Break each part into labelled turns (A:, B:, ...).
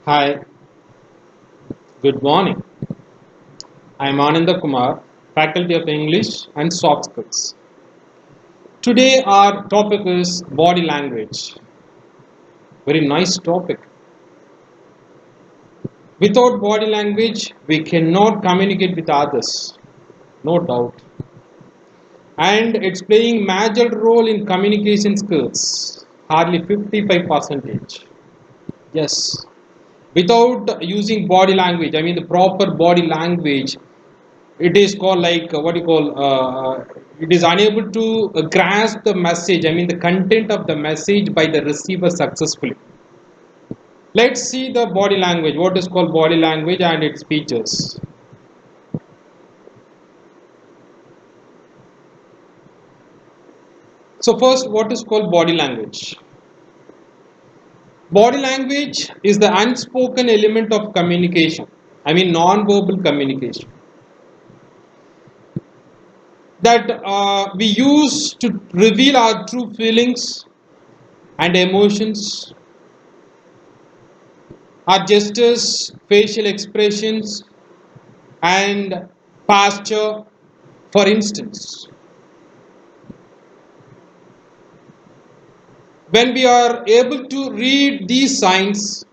A: Hi, good morning. I am Ananda Kumar, Faculty of English and Soft Skills. Today our topic is body language. Very nice topic. Without body language, we cannot communicate with others, no doubt. And it's playing major role in communication skills, hardly 55 percentage. Yes. Without using body language, I mean the proper body language, it is called like what you call it is unable to grasp the message, I mean the content of the message by the receiver successfully. Let's see the body language, what is called body language and its features. So first, what is called body language? Body language is the unspoken element of communication, I mean non-verbal communication, that we use to reveal our true feelings and emotions. Our gestures, facial expressions, and posture, for instance. When we are able to read these signs,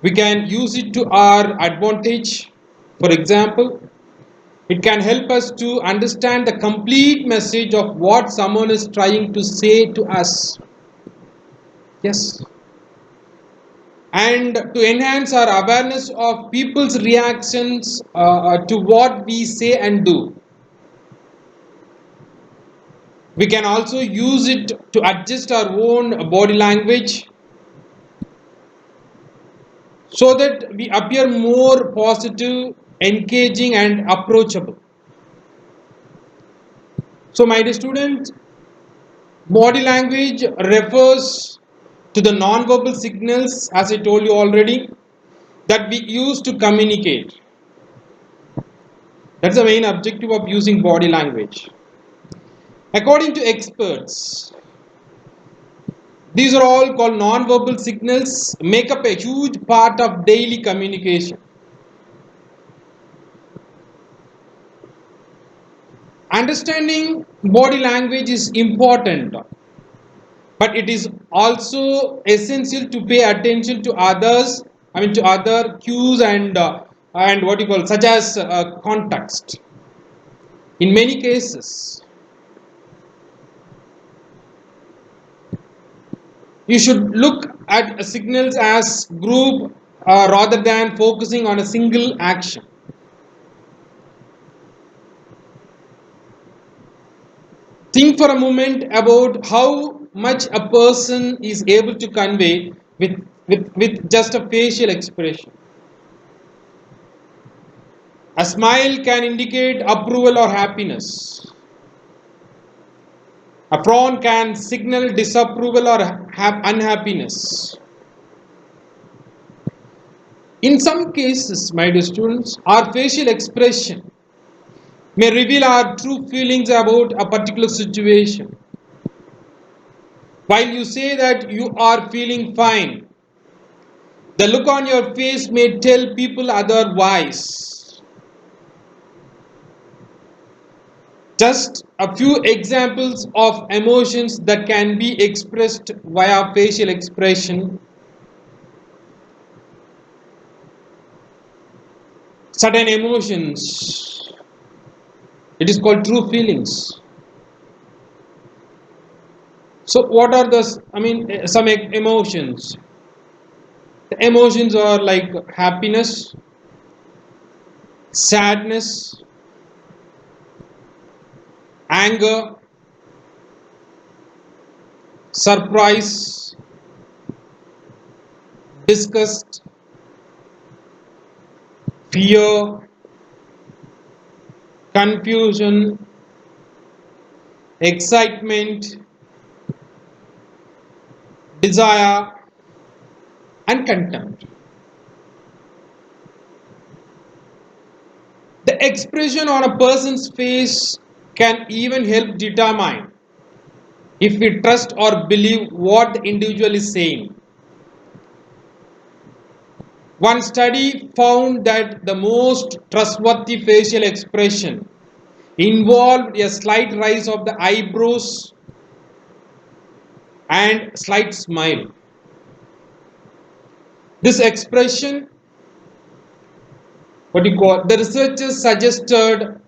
A: we can use it to our advantage. For example, it can help us to understand the complete message of what someone is trying to say to us. Yes. And to enhance our awareness of people's reactions to what we say and do. We can also use it to adjust our own body language so that we appear more positive, engaging, and approachable. So, my dear students, body language refers to the non-verbal signals, as I told you already, that we use to communicate. That's the main objective of using body language. According to experts, these are all called non-verbal signals, make up a huge part of daily communication. Understanding body language is important, but it is also essential to pay attention to others, I mean to other cues and what you call such as context. In many cases, you should look at signals as group rather than focusing on a single action. Think for a moment about how much a person is able to convey with just a facial expression. A smile can indicate approval or happiness. A frown can signal disapproval or unhappiness. In some cases, my dear students, our facial expression may reveal our true feelings about a particular situation. While you say that you are feeling fine, the look on your face may tell people otherwise. Just a few examples of emotions that can be expressed via facial expression. Certain emotions, it is called true feelings. So, what are the, I mean, some emotions? The emotions are like happiness, sadness, anger, surprise, disgust, fear, confusion, excitement, desire, and contempt. The expression on a person's face can even help determine if we trust or believe what the individual is saying. One study found that the most trustworthy facial expression involved a slight rise of the eyebrows and slight smile. This expression, the researchers suggested,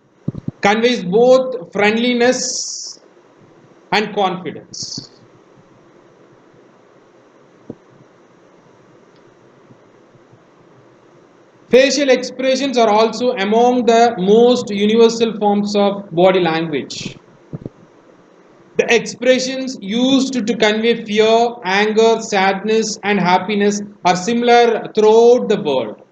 A: conveys both friendliness and confidence. Facial expressions are also among the most universal forms of body language. The expressions used to convey fear, anger, sadness, and happiness are similar throughout the world.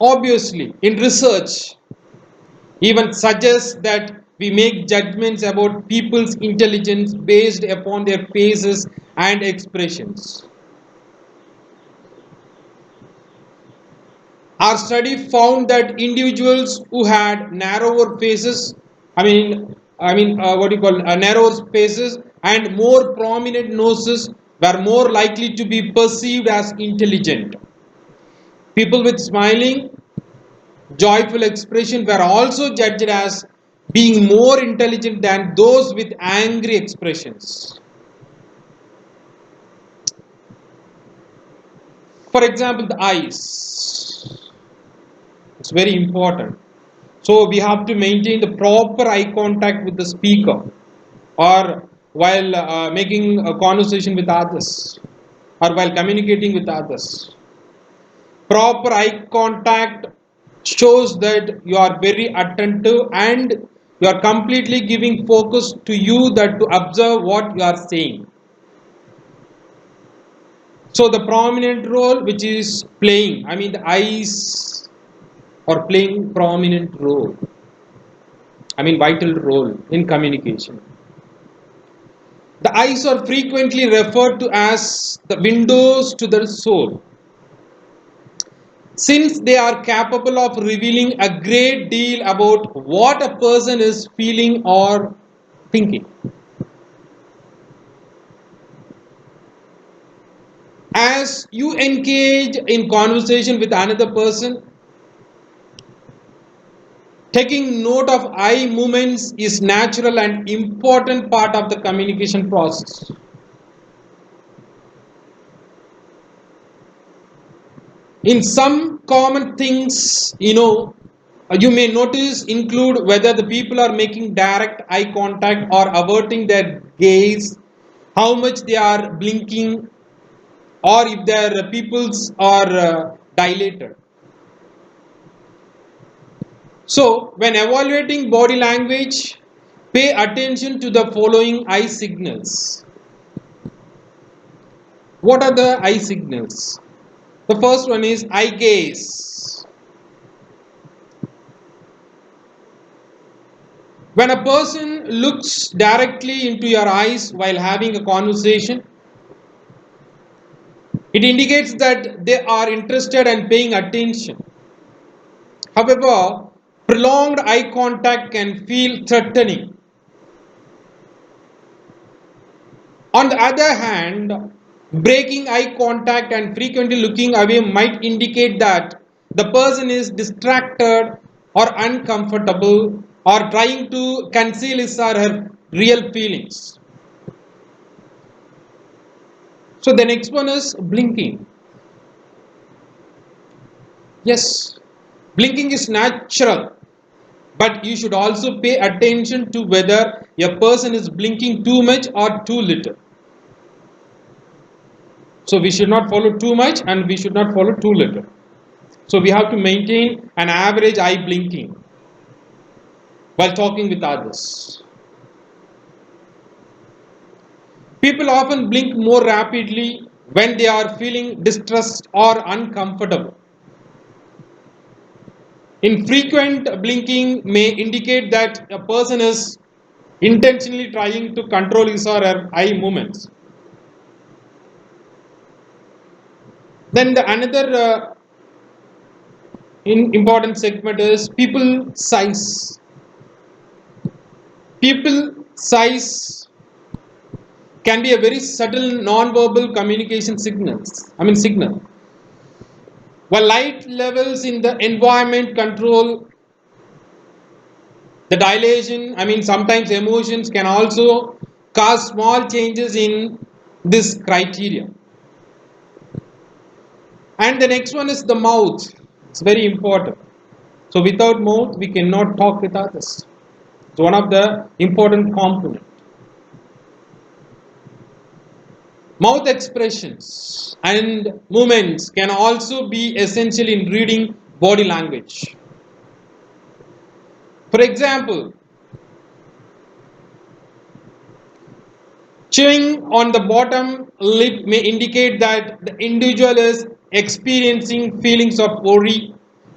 A: Obviously, in research, even suggests that we make judgments about people's intelligence based upon their faces and expressions. Our study found that individuals who had narrower faces, narrower faces and more prominent noses were more likely to be perceived as intelligent. People with smiling, joyful expression were also judged as being more intelligent than those with angry expressions. For example, the eyes. It's very important. So we have to maintain the proper eye contact with the speaker or while making a conversation with others or while communicating with others. Proper eye contact shows that you are very attentive and you are completely giving focus to you that to observe what you are saying. So the prominent role which is playing, the eyes are playing prominent role. Vital role in communication. The eyes are frequently referred to as the windows to the soul, since they are capable of revealing a great deal about what a person is feeling or thinking. As you engage in conversation with another person, taking note of eye movements is natural and important part of the communication process. In some common things, you may notice include whether the people are making direct eye contact or averting their gaze, how much they are blinking, or if their pupils are dilated. So, when evaluating body language, pay attention to the following eye signals. What are the eye signals? The first one is eye gaze. When a person looks directly into your eyes while having a conversation, it indicates that they are interested and paying attention. However, prolonged eye contact can feel threatening. On the other hand, breaking eye contact and frequently looking away might indicate that the person is distracted or uncomfortable or trying to conceal his or her real feelings. So the next one is blinking. Yes, blinking is natural, but you should also pay attention to whether a person is blinking too much or too little. So we should not follow too much and we should not follow too little. So we have to maintain an average eye blinking while talking with others. People often blink more rapidly when they are feeling distressed or uncomfortable. Infrequent blinking may indicate that a person is intentionally trying to control his or her eye movements. Then the another important segment is people size. People size can be a very subtle non-verbal communication signal. While light levels in the environment control the dilation, sometimes emotions can also cause small changes in this criteria. And the next one is the mouth. It's very important. So without mouth, we cannot talk with others. It's one of the important components. Mouth expressions and movements can also be essential in reading body language. For example, chewing on the bottom lip may indicate that the individual is experiencing feelings of worry,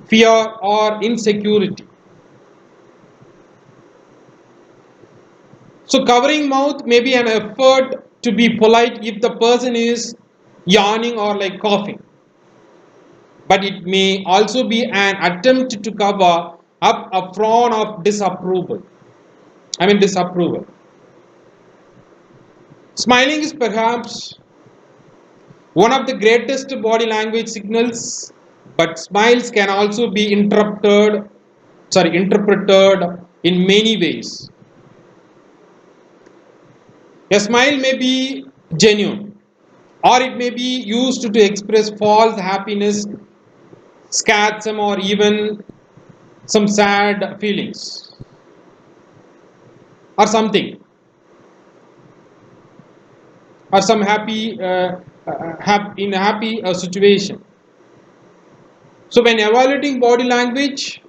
A: fear, or insecurity. So covering mouth may be an effort to be polite if the person is yawning or like coughing. But it may also be an attempt to cover up a frown of disapproval. Disapproval. Smiling is perhaps one of the greatest body language signals, but smiles can also be interpreted in many ways. A smile may be genuine, or it may be used to express false happiness, sarcasm, or even some sad feelings, or something, or some in a happy situation. So when evaluating body language,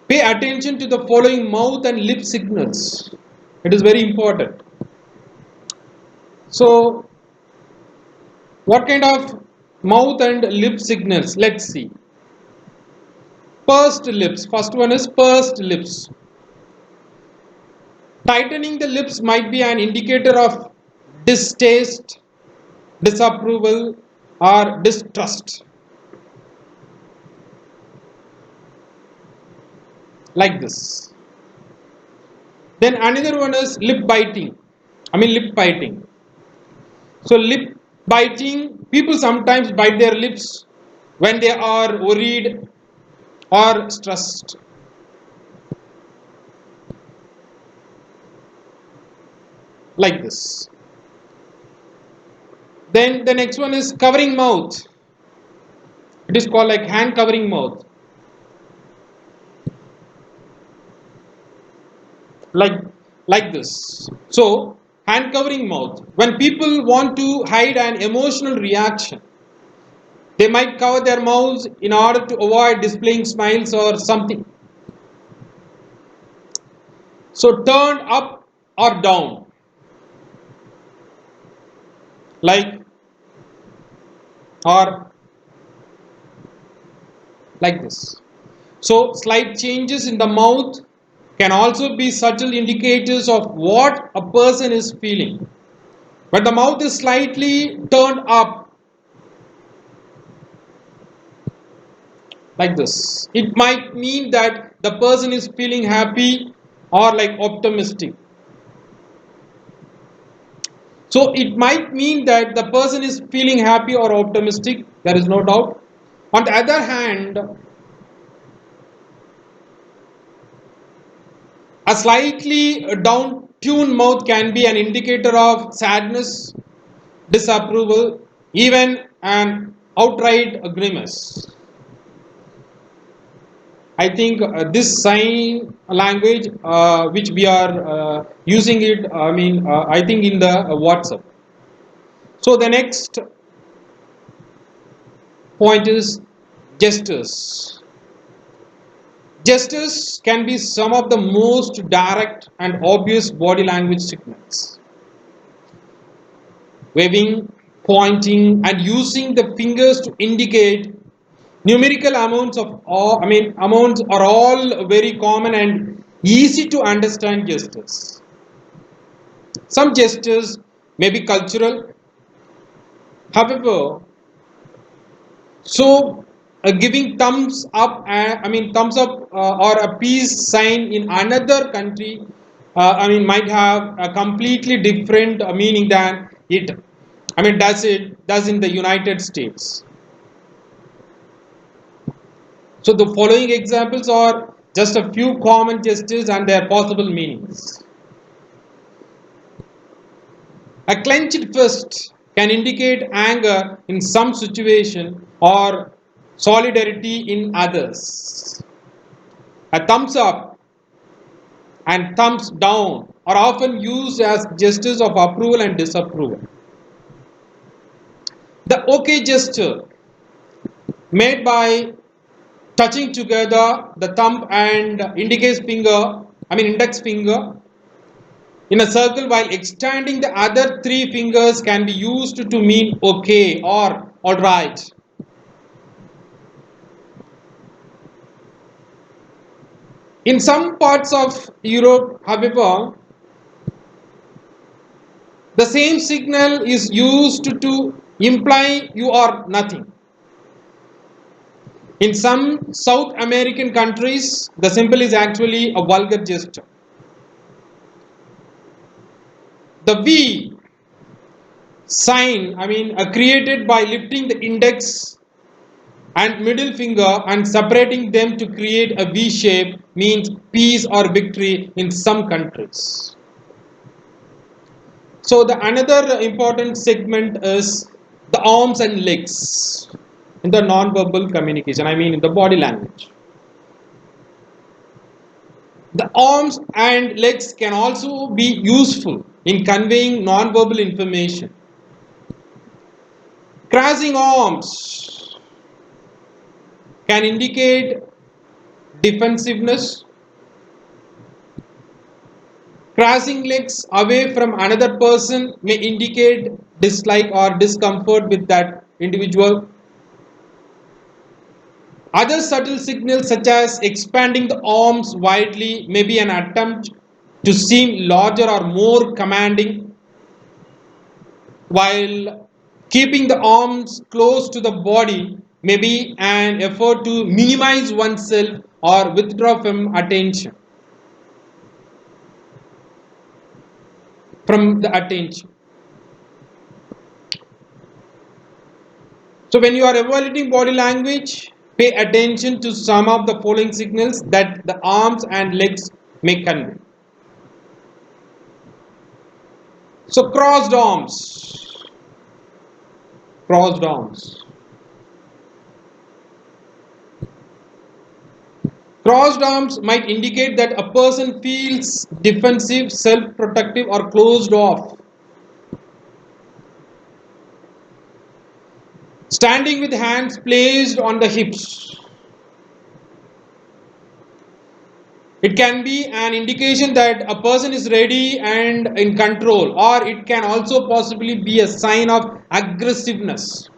A: pay attention to the following mouth and lip signals. It is very important. So what kind of mouth and lip signals? Let's see. Pursed lips. First one is pursed lips. Tightening the lips might be an indicator of distaste, disapproval, or distrust. Like this. Then another one is lip biting. Lip biting. So lip biting, people sometimes bite their lips when they are worried or stressed. Like this. Then the next one is covering mouth. It is called like hand covering mouth. Like this. So hand covering mouth. When people want to hide an emotional reaction, they might cover their mouths in order to avoid displaying smiles or something. So turned up or down. Or like this. So slight changes in the mouth can also be subtle indicators of what a person is feeling. When the mouth is slightly turned up, like this, it might mean that the person is feeling happy or like optimistic. So it might mean that the person is feeling happy or optimistic, there is no doubt. On the other hand, a slightly down-tuned mouth can be an indicator of sadness, disapproval, even an outright grimace. I think this sign language, which we are using it, I think in the WhatsApp. So the next point is gestures. Gestures can be some of the most direct and obvious body language signals. Waving, pointing, and using the fingers to indicate numerical amounts amounts are all very common and easy to understand gestures. Some gestures may be cultural. However, so giving thumbs up or a peace sign in another country might have a completely different meaning than it. Does in the United States. So the following examples are just a few common gestures and their possible meanings. A clenched fist can indicate anger in some situation or solidarity in others. A thumbs up and thumbs down are often used as gestures of approval and disapproval. The OK gesture, made by touching together the thumb and index finger in a circle while extending the other three fingers, can be used to mean okay or alright. In some parts of Europe, however, the same signal is used to imply you are nothing. In some South American countries, the symbol is actually a vulgar gesture. The V sign, created by lifting the index and middle finger and separating them to create a V shape, means peace or victory in some countries. So the another important segment is the arms and legs in the non-verbal communication, in the body language. The arms and legs can also be useful in conveying non-verbal information. Crossing arms can indicate defensiveness. Crossing legs away from another person may indicate dislike or discomfort with that individual. Other subtle signals, such as expanding the arms widely, may be an attempt to seem larger or more commanding, while keeping the arms close to the body may be an effort to minimize oneself or withdraw from the attention. So when you are evaluating body language, pay attention to some of the following signals that the arms and legs may convey. So crossed arms. Crossed arms. Crossed arms might indicate that a person feels defensive, self-protective, or closed off. Standing with hands placed on the hips. It can be an indication that a person is ready and in control, or it can also possibly be a sign of aggressiveness.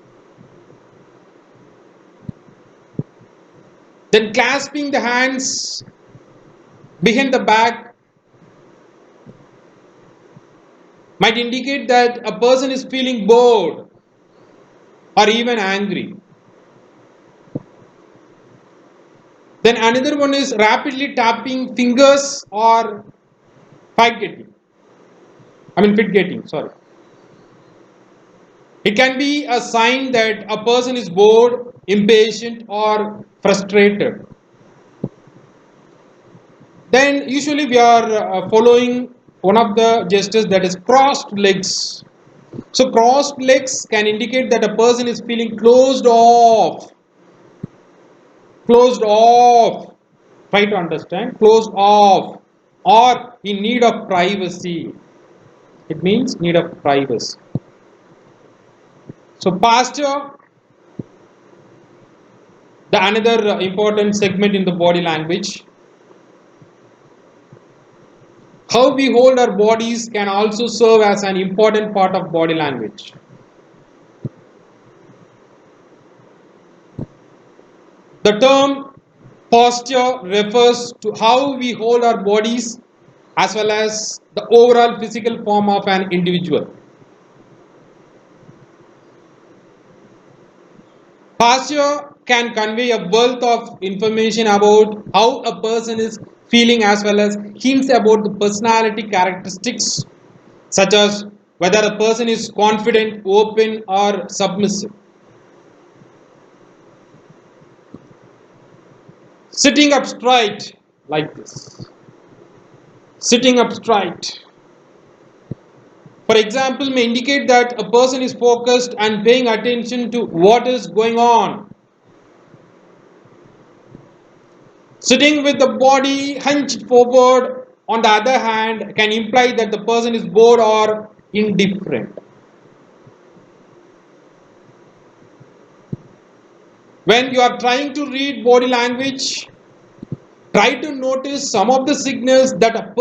A: Then clasping the hands behind the back might indicate that a person is feeling bored or even angry. Then another one is rapidly tapping fingers or fit getting, sorry. It can be a sign that a person is bored, impatient, or frustrated. Then usually we are following one of the gestures, that is crossed legs. So crossed legs can indicate that a person is feeling closed off. Closed off. Try to understand. Closed off or in need of privacy. It means need of privacy. So posture, the another important segment in the body language. How we hold our bodies can also serve as an important part of body language. The term posture refers to how we hold our bodies as well as the overall physical form of an individual. Posture can convey a wealth of information about how a person is feeling as well as hints about the personality characteristics such as whether a person is confident, open, or submissive. Sitting up straight like this. Sitting up straight, for example, may indicate that a person is focused and paying attention to what is going on. Sitting with the body hunched forward, on the other hand, can imply that the person is bored or indifferent. When you are trying to read body language, try to notice some of the signals that a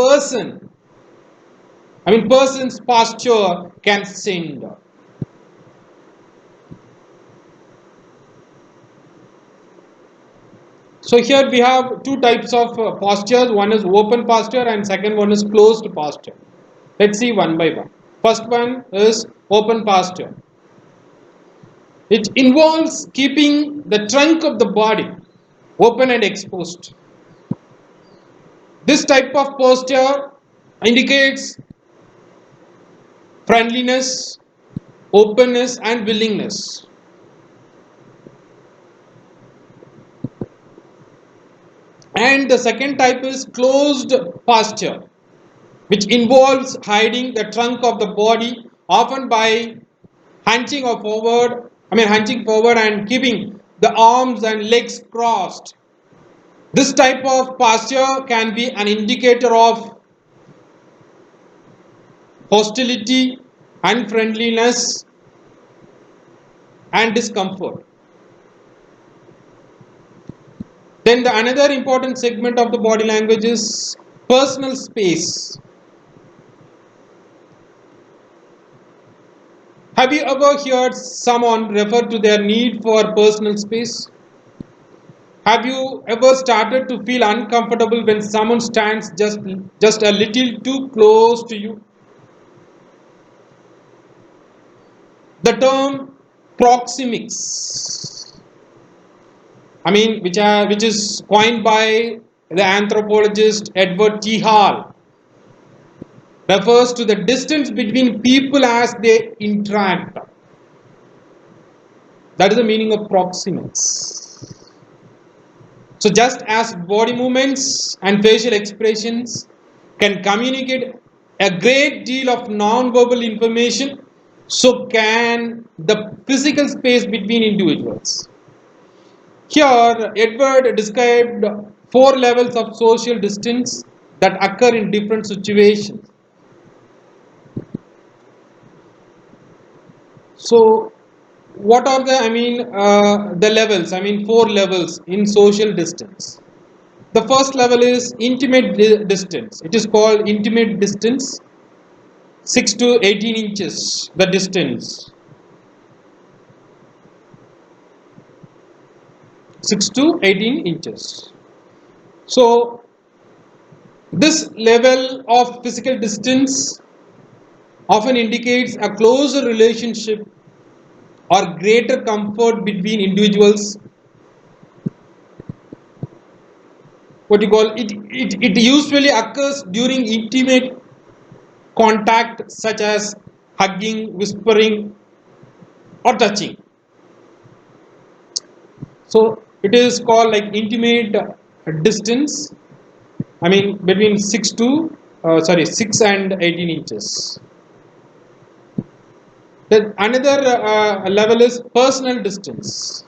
A: person's posture can send. So here we have two types of postures. One is open posture and second one is closed posture. Let's see one by one. First one is open posture. It involves keeping the trunk of the body open and exposed. This type of posture indicates friendliness, openness, and willingness. And the second type is closed posture, which involves hiding the trunk of the body, often by hunching forward and keeping the arms and legs crossed. This type of posture can be an indicator of hostility, unfriendliness, and discomfort. Then the another important segment of the body language is personal space. Have you ever heard someone refer to their need for personal space? Have you ever started to feel uncomfortable when someone stands just a little too close to you? The term proxemics, which is coined by the anthropologist Edward T. Hall, refers to the distance between people as they interact. That is the meaning of proxemics. So just as body movements and facial expressions can communicate a great deal of non-verbal information, so can the physical space between individuals. Here, Edward described 4 levels of social distance that occur in different situations. So, what are the levels? 4 levels in social distance. The first level is intimate distance. It is called intimate distance, 6 to 18 inches, the distance. 6 to 18 inches. So, this level of physical distance often indicates a closer relationship or greater comfort between individuals. What you call it usually occurs during intimate contact such as hugging, whispering, or touching. So it is called like intimate distance. Between 6 and 18 inches. Then another level is personal distance,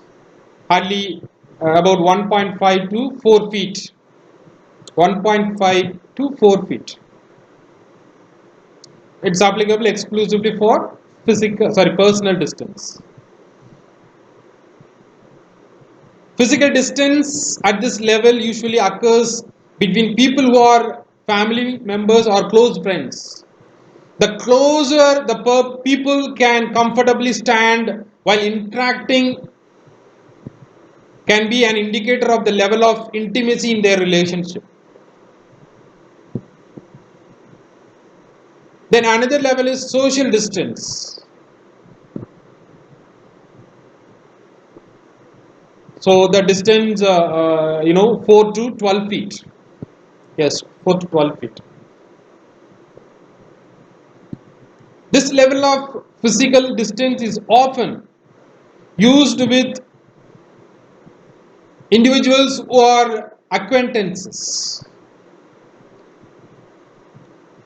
A: hardly about 1.5 to 4 feet. 1.5 to 4 feet. It's applicable exclusively for personal distance. Physical distance at this level usually occurs between people who are family members or close friends. The closer the people can comfortably stand while interacting can be an indicator of the level of intimacy in their relationship. Then another level is social distance. So the distance, 4 to 12 feet. Yes, 4 to 12 feet. This level of physical distance is often used with individuals who are acquaintances.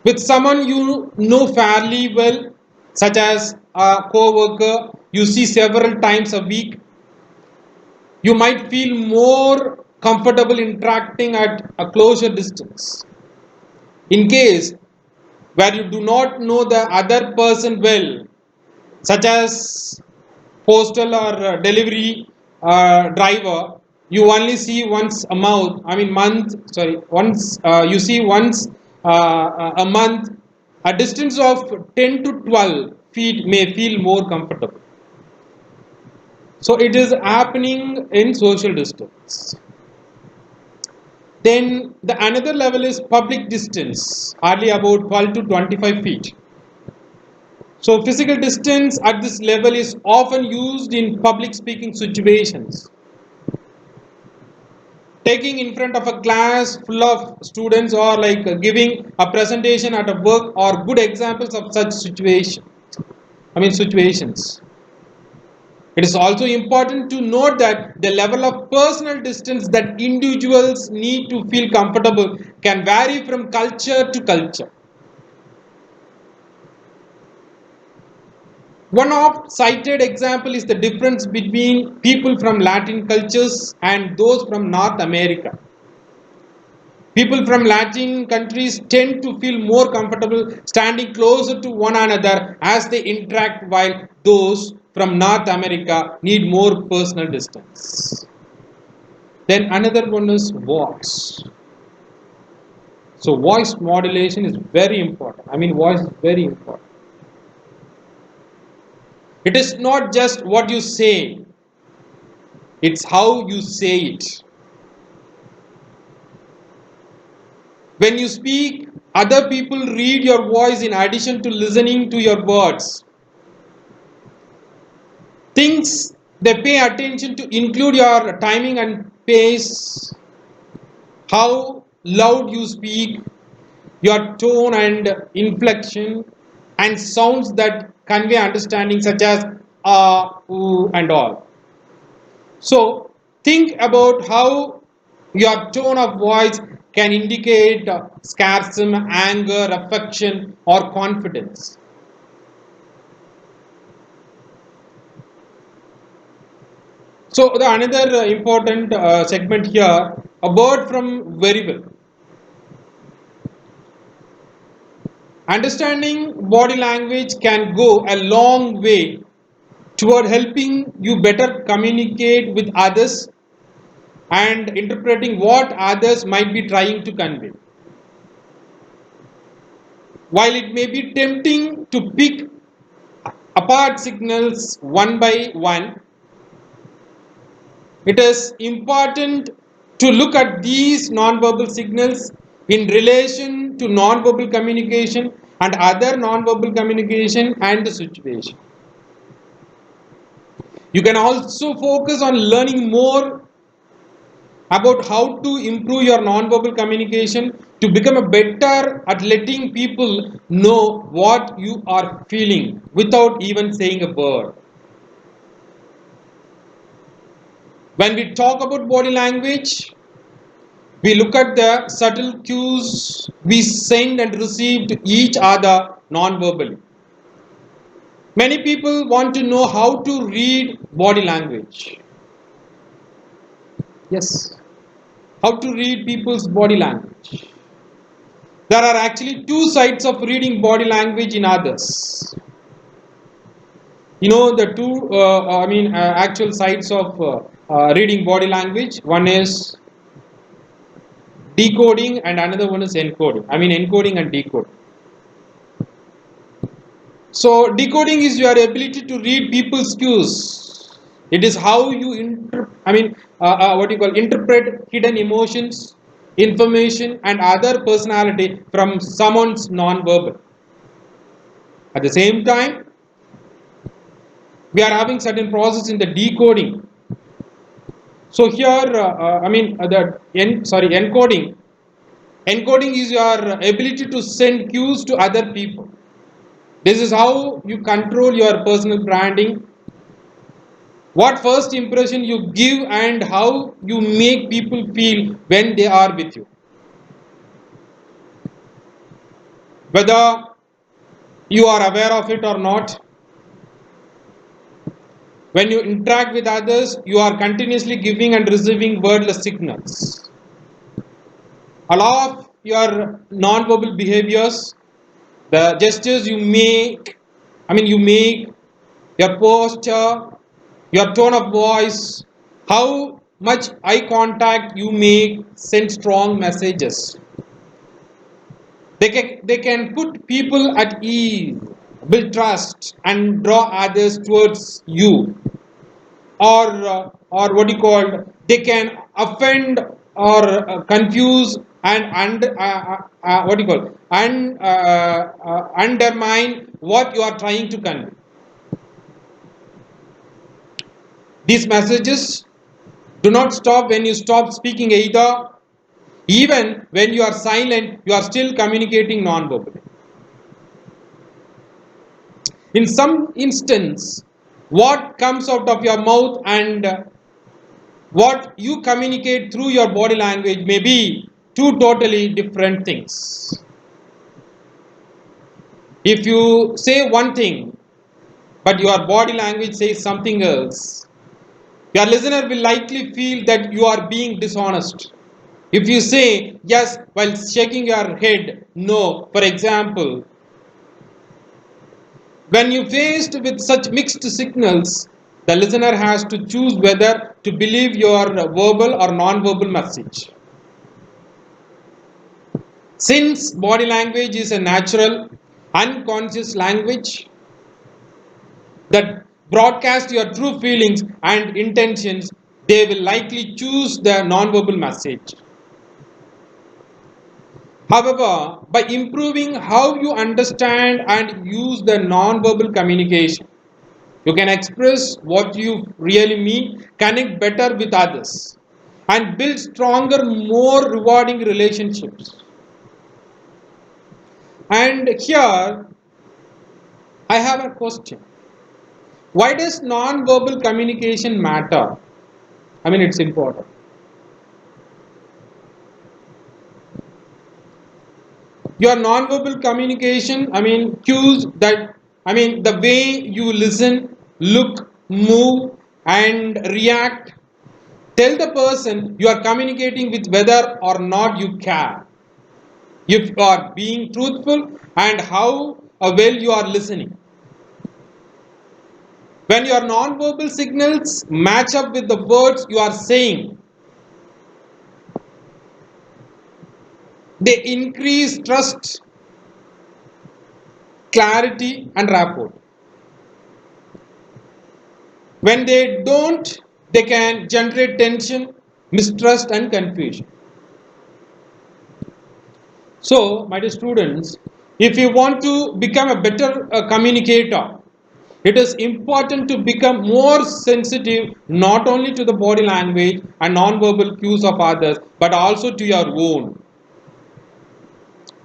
A: With someone you know fairly well, such as a co-worker you see several times a week, you might feel more comfortable interacting at a closer distance. In case where you do not know the other person well, such as postal or delivery driver, you only see once a month. I mean month. Sorry, once you see once a month. A distance of 10 to 12 feet may feel more comfortable. So it is happening in social distance. Then the another level is public distance, hardly about 12 to 25 feet. So physical distance at this level is often used in public speaking situations. Taking in front of a class full of students or like giving a presentation at a work are good examples of such situations. It is also important to note that the level of personal distance that individuals need to feel comfortable can vary from culture to culture. One of cited example is the difference between people from Latin cultures and those from North America. People from Latin countries tend to feel more comfortable standing closer to one another as they interact, while those from North America need more personal distance. Then another one is voice. So voice modulation is very important. Voice is very important. It is not just what you say, it's how you say it. When you speak, other people read your voice in addition to listening to your words. Things they pay attention to include your timing and pace, how loud you speak, your tone and inflection, and sounds that convey understanding, such as ooh, and all. So, think about how your tone of voice can indicate sarcasm, anger, affection, or confidence. So, the another important segment here, a word from very well. Understanding body language can go a long way toward helping you better communicate with others and interpreting what others might be trying to convey. While it may be tempting to pick apart signals one by one, it is important to look at these nonverbal signals in relation to nonverbal communication and other nonverbal communication and the situation. You can also focus on learning more about how to improve your nonverbal communication to become a better at letting people know what you are feeling without even saying a word. When we talk about body language, we look at the subtle cues we send and receive to each other non-verbally. Many people want to know how to read body language. Yes, how to read people's body language. There are actually two sides of reading body language in others. The two, actual sides of reading body language. One is decoding and another one is encoding. Encoding and decoding. So decoding is your ability to read people's cues. It is how you interpret hidden emotions, information, and other personality from someone's non-verbal. At the same time, we are having certain process in the decoding. So here, encoding. Encoding is your ability to send cues to other people. This is how you control your personal branding. What first impression you give and how you make people feel when they are with you. Whether you are aware of it or not, when you interact with others, you are continuously giving and receiving wordless signals. A lot of your non-verbal behaviors, the gestures you make, you make, your posture, your tone of voice, how much eye contact you make send strong messages. They can put people at ease, build trust, and draw others towards you. Or what you call, they can offend or confuse and what you call and undermine what you are trying to convey. These messages do not stop when you stop speaking either. Even when you are silent, you are still communicating non-verbally. In some instance, what comes out of your mouth and what you communicate through your body language may be two totally different things. If you say one thing, but your body language says something else, your listener will likely feel that you are being dishonest. If you say yes while shaking your head no, for example, when you faced with such mixed signals, the listener has to choose whether to believe your verbal or non-verbal message. Since body language is a natural, unconscious language that broadcasts your true feelings and intentions, they will likely choose the non-verbal message. However, by improving how you understand and use the non-verbal communication, you can express what you really mean, connect better with others, and build stronger, more rewarding relationships. And here, I have a question. Why does non-verbal communication matter? It's important. Your non-verbal communication, cues that, the way you listen, look, move, and react, tell the person you are communicating with whether or not you care. If you are being truthful and how well you are listening. When your non-verbal signals match up with the words you are saying, they increase trust, clarity, and rapport. When they don't, they can generate tension, mistrust, and confusion. So, my dear students, if you want to become a better communicator, it is important to become more sensitive not only to the body language and non-verbal cues of others, but also to your own.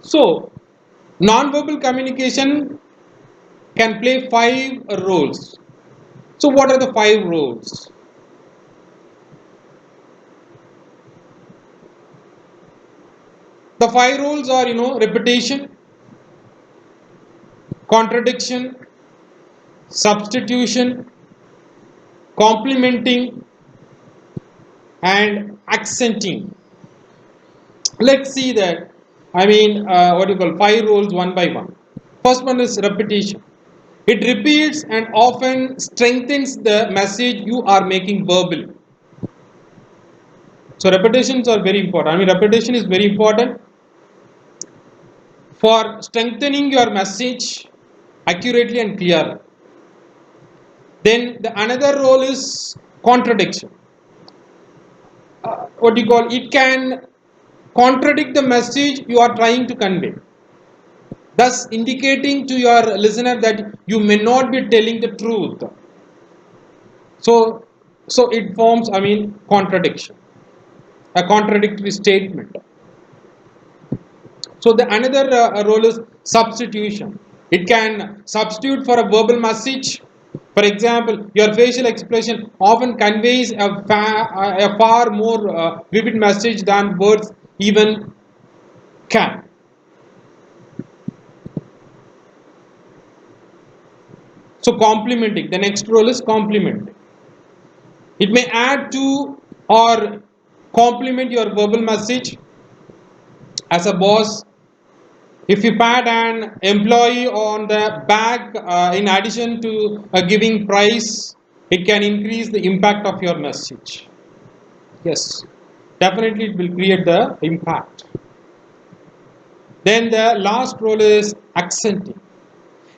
A: So, non-verbal communication can play 5 roles. So, what are the 5 roles? The 5 roles are, repetition, contradiction, substitution, complementing, and accenting. Let's see that. What you call 5 roles one by one. First one is repetition. It repeats and often strengthens the message you are making verbally. So repetitions are very important. Repetition is very important for strengthening your message accurately and clearly. Then the another role is contradiction. What do you call? It can contradict the message you are trying to convey, thus indicating to your listener that you may not be telling the truth. So it forms, contradiction, a contradictory statement. So the another role is substitution. It can substitute for a verbal message. For example, your facial expression often conveys a far more vivid message than words even can. So complementing. The next role is complementing. It may add to or complement your verbal message. As a boss, if you pat an employee on the back in addition to giving price, it can increase the impact of your message. Yes, definitely it will create the impact. Then the last role is accenting.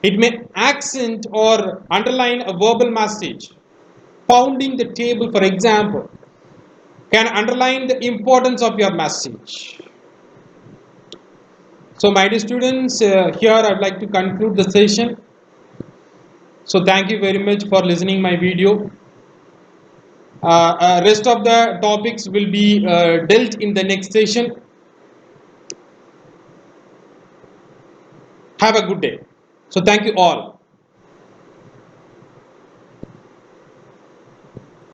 A: It may accent or underline a verbal message. Pounding the table, for example, can underline the importance of your message. So, my dear students, here I would like to conclude the session. So, thank you very much for listening my video. Rest of the topics will be dealt in the next session. Have a good day. So, thank you all.